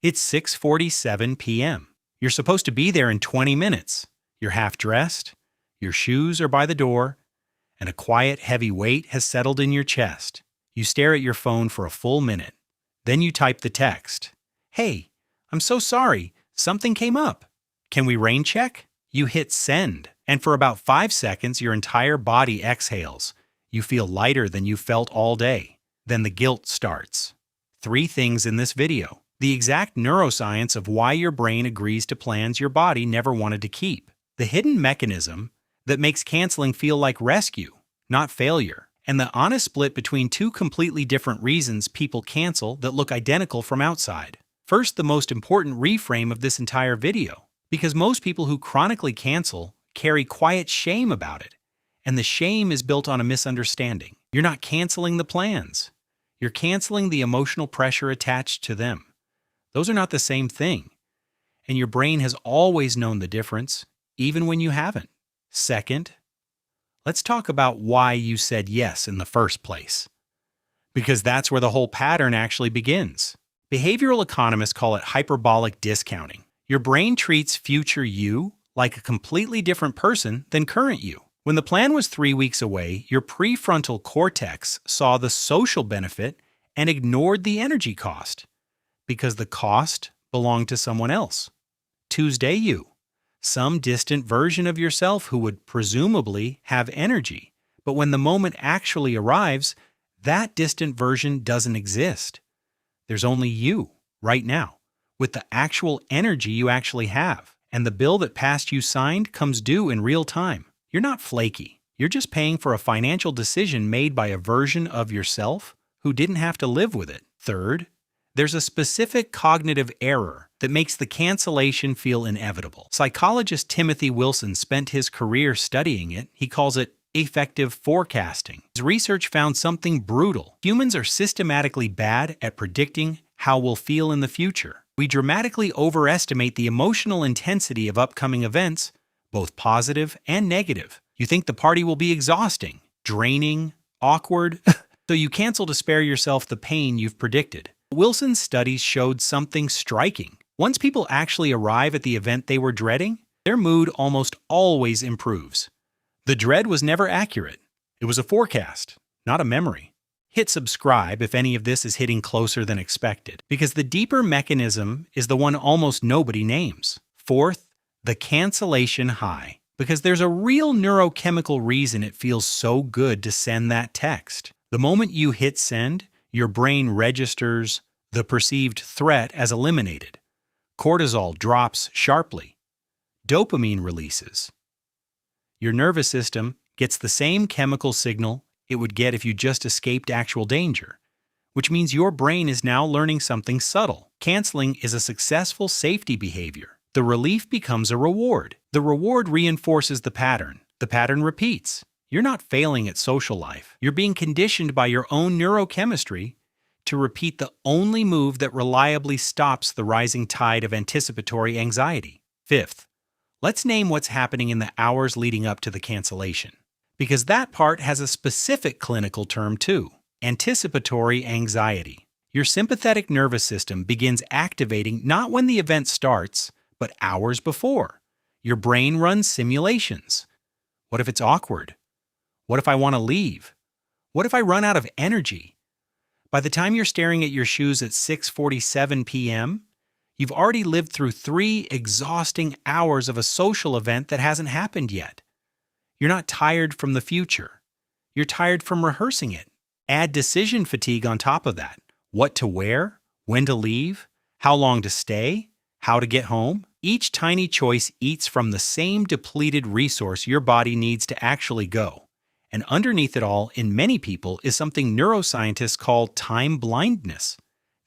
It's 6:47 p.m. You're supposed to be there in 20 minutes. You're half dressed, your shoes are by the door, and a quiet, heavy weight has settled in your chest. You stare at your phone for a full minute. Then you type the text. "Hey, I'm so sorry. Something came up. Can we rain check?" You hit send, and for about 5 seconds, your entire body exhales. You feel lighter than you felt all day. Then the guilt starts. 3 things in this video. The exact neuroscience of why your brain agrees to plans your body never wanted to keep. The hidden mechanism that makes canceling feel like rescue, not failure. And the honest split between 2 completely different reasons people cancel that look identical from outside. First, the most important reframe of this entire video. Because most people who chronically cancel carry quiet shame about it. And the shame is built on a misunderstanding. You're not canceling the plans. You're canceling the emotional pressure attached to them. Those are not the same thing. And your brain has always known the difference, even when you haven't. Second, let's talk about why you said yes in the first place. Because that's where the whole pattern actually begins. Behavioral economists call it hyperbolic discounting. Your brain treats future you like a completely different person than current you. When the plan was 3 weeks away, your prefrontal cortex saw the social benefit and ignored the energy cost. Because the cost belonged to someone else. Tuesday you. Some distant version of yourself who would presumably have energy. But when the moment actually arrives, that distant version doesn't exist. There's only you, right now, with the actual energy you actually have. And the bill that past you signed comes due in real time. You're not flaky. You're just paying for a financial decision made by a version of yourself who didn't have to live with it. Third, there's a specific cognitive error that makes the cancellation feel inevitable. Psychologist Timothy Wilson spent his career studying it. He calls it effective forecasting. His research found something brutal. Humans are systematically bad at predicting how we'll feel in the future. We dramatically overestimate the emotional intensity of upcoming events, both positive and negative. You think the party will be exhausting, draining, awkward, so you cancel to spare yourself the pain you've predicted. Wilson's studies showed something striking. Once people actually arrive at the event they were dreading, their mood almost always improves. The dread was never accurate. It was a forecast, not a memory. Hit subscribe if any of this is hitting closer than expected, because the deeper mechanism is the one almost nobody names. Fourth, the cancellation high, because there's a real neurochemical reason it feels so good to send that text. The moment you hit send, your brain registers the perceived threat as eliminated. Cortisol drops sharply. Dopamine releases. Your nervous system gets the same chemical signal it would get if you just escaped actual danger, which means your brain is now learning something subtle. Canceling is a successful safety behavior. The relief becomes a reward. The reward reinforces the pattern. The pattern repeats. You're not failing at social life. You're being conditioned by your own neurochemistry to repeat the only move that reliably stops the rising tide of anticipatory anxiety. Fifth, let's name what's happening in the hours leading up to the cancellation. Because that part has a specific clinical term too, anticipatory anxiety. Your sympathetic nervous system begins activating not when the event starts, but hours before. Your brain runs simulations. What if it's awkward? What if I want to leave? What if I run out of energy? By the time you're staring at your shoes at 6:47 p.m., you've already lived through 3 exhausting hours of a social event that hasn't happened yet. You're not tired from the future. You're tired from rehearsing it. Add decision fatigue on top of that. What to wear, when to leave, how long to stay, how to get home. Each tiny choice eats from the same depleted resource your body needs to actually go. And underneath it all, in many people, is something neuroscientists call time blindness,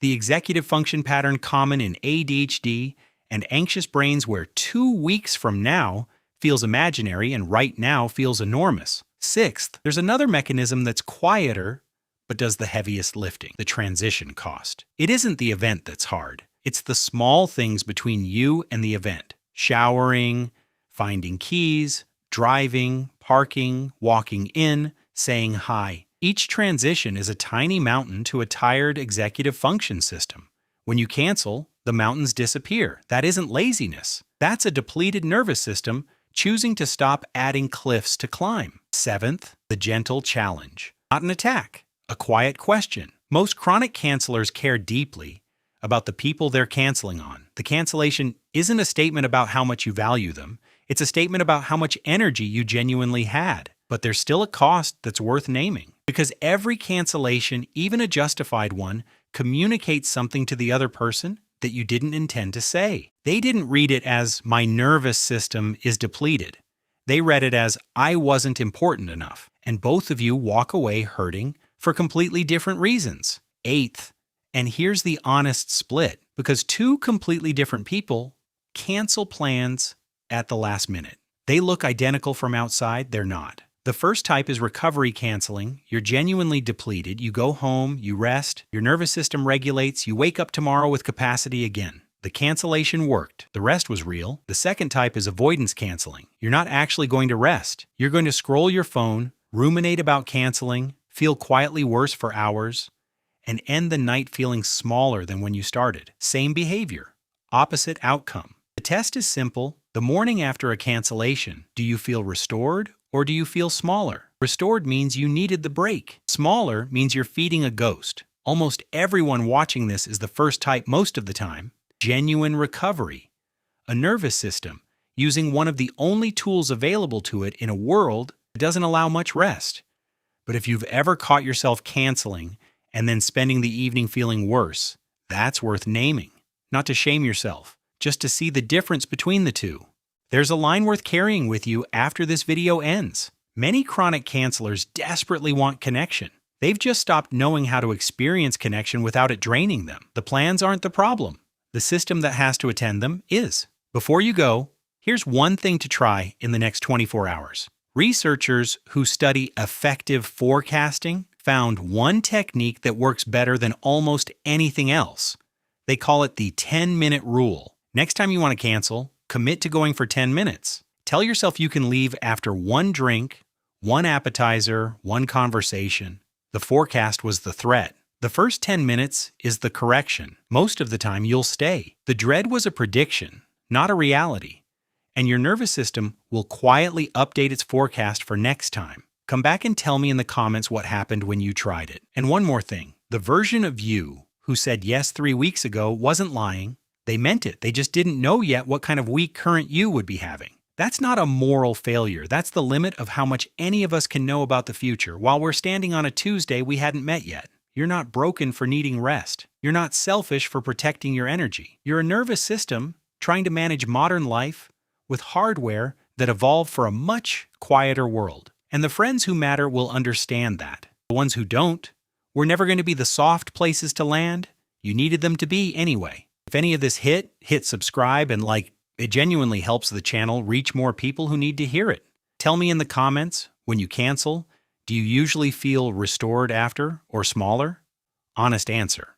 the executive function pattern common in ADHD and anxious brains where 2 weeks from now feels imaginary and right now feels enormous. Sixth, there's another mechanism that's quieter but does the heaviest lifting, the transition cost. It isn't the event that's hard. It's the small things between you and the event. Showering, finding keys, driving, parking, walking in, saying hi. Each transition is a tiny mountain to a tired executive function system. When you cancel, the mountains disappear. That isn't laziness. That's a depleted nervous system choosing to stop adding cliffs to climb. Seventh, the gentle challenge. Not an attack, a quiet question. Most chronic cancelers care deeply about the people they're canceling on. The cancellation isn't a statement about how much you value them. It's a statement about how much energy you genuinely had. But there's still a cost that's worth naming. Because every cancellation, even a justified one, communicates something to the other person that you didn't intend to say. They didn't read it as, my nervous system is depleted. They read it as, I wasn't important enough. And both of you walk away hurting for completely different reasons. Eighth, and here's the honest split, because two completely different people cancel plans at the last minute. They look identical from outside, they're not. The first type is recovery canceling. You're genuinely depleted. You go home, you rest, your nervous system regulates, you wake up tomorrow with capacity again. The cancellation worked. The rest was real. The second type is avoidance canceling. You're not actually going to rest. You're going to scroll your phone, ruminate about canceling, feel quietly worse for hours, and end the night feeling smaller than when you started. Same behavior, opposite outcome. The test is simple. The morning after a cancellation, do you feel restored or do you feel smaller? Restored means you needed the break. Smaller means you're feeding a ghost. Almost everyone watching this is the first type most of the time. Genuine recovery. A nervous system using one of the only tools available to it in a world that doesn't allow much rest. But if you've ever caught yourself canceling and then spending the evening feeling worse, that's worth naming. Not to shame yourself, just to see the difference between the two. There's a line worth carrying with you after this video ends. Many chronic cancelers desperately want connection. They've just stopped knowing how to experience connection without it draining them. The plans aren't the problem. The system that has to attend them is. Before you go, here's one thing to try in the next 24 hours. Researchers who study effective forecasting found one technique that works better than almost anything else. They call it the 10-minute rule. Next time you want to cancel, commit to going for 10 minutes. Tell yourself you can leave after one drink, one appetizer, one conversation. The forecast was the threat. The first 10 minutes is the correction. Most of the time, you'll stay. The dread was a prediction, not a reality. And your nervous system will quietly update its forecast for next time. Come back and tell me in the comments what happened when you tried it. And one more thing. The version of you who said yes 3 weeks ago wasn't lying. They meant it. They just didn't know yet what kind of week current you would be having. That's not a moral failure. That's the limit of how much any of us can know about the future while we're standing on a Tuesday we hadn't met yet. You're not broken for needing rest. You're not selfish for protecting your energy. You're a nervous system trying to manage modern life with hardware that evolved for a much quieter world. And the friends who matter will understand that. The ones who don't, were never going to be the soft places to land. You needed them to be anyway. If any of this hit subscribe and like. It genuinely helps the channel reach more people who need to hear it. Tell me in the comments, when you cancel, do you usually feel restored after or smaller? Honest answer.